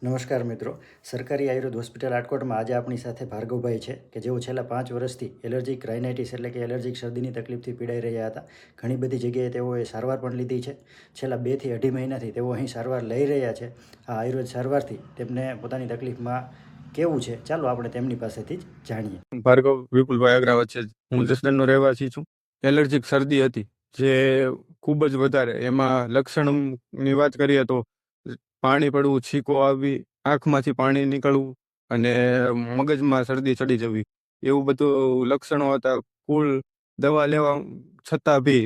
નમસ્કાર મિત્રો, સરકારી આયુર્વેદ હોસ્પિટલ રાજકોટમાં આજે આપણી સાથે ભાર્ગવભાઈ છે કે જેઓ છેલ્લા 5 વર્ષથી એલર્જીક રાઇનાઇટિસ એટલે કે એલર્જીક શરદીની તકલીફથી પીડાઈ રહ્યા હતા. ઘણી બધી જગ્યાએ તેઓએ સારવાર પણ લીધી છે. છેલ્લા 2 થી 2.5 મહિનાથી તેઓ અહીં સારવાર લઈ રહ્યા છે. આ આયુર્વેદ સારવારથી તેમને પોતાની તકલીફમાં કેવું છે, ચાલો આપણે તેમની પાસેથી જ જાણીએ. ભાર્ગવ વિપુલભાઈ અગ્રાવત છે. હું જસદણનો રહેવાસી છું. એલર્જીક શરદી હતી જે ખૂબ જ વધારે, એમાં લક્ષણની વાત કરીએ તો પાણી પડવું, છીકો આવવી, આંખમાંથી પાણી નીકળવું અને મગજમાં શરદી ચડી જવી, એવું બધું લક્ષણો હતા. કુલ દવા લેવા છતાં બી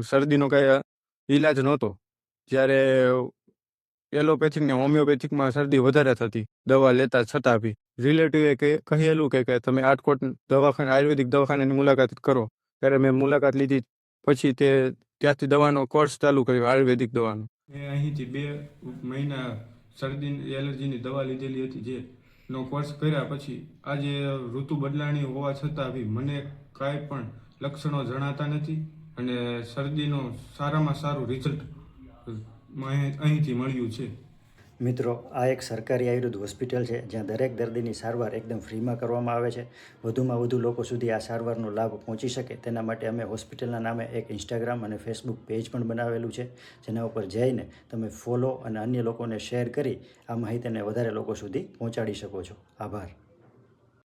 શરદીનો કાંઈ ઈલાજ નહોતો. જ્યારે એલોપેથિક ને હોમિયોપેથિકમાં શરદી વધારે થતી દવા લેતા છતાં બી. રિલેટિવે કહેલું કે તમે રાજકોટ દવાખાને આયુર્વેદિક દવાખાનાની મુલાકાત કરો. ત્યારે મેં મુલાકાત લીધી. પછી ત્યાંથી દવાનો કોર્સ ચાલુ કર્યો આયુર્વેદિક દવાનો. મેં અહીંથી 2 મહિના શરદી એલર્જીની દવા લીધેલી હતી. જેનો કોર્સ કર્યા પછી આજે ઋતુ બદલાણી હોવા છતાં બી મને કાંઈ પણ લક્ષણો જણાતા નથી અને શરદીનો સારામાં સારું રિઝલ્ટ અહીંથી મળ્યું છે. મિત્રો, આ એક સરકારી આયુર્વેદ હોસ્પિટલ છે જ્યાં દરેક દર્દીની સારવાર એકદમ ફ્રીમાં કરવામાં આવે છે. વધુમાં વધુ લોકો સુધી આ સારવારનો લાભ પહોંચી શકે તેના માટે અમે હોસ્પિટલના નામે એક ઇન્સ્ટાગ્રામ અને ફેસબુક પેજ પણ બનાવેલું છે, જેના ઉપર જઈને તમે ફોલો અને અન્ય લોકોને શેર કરી આ માહિતીને વધારે લોકો સુધી પહોંચાડી શકો છો. આભાર.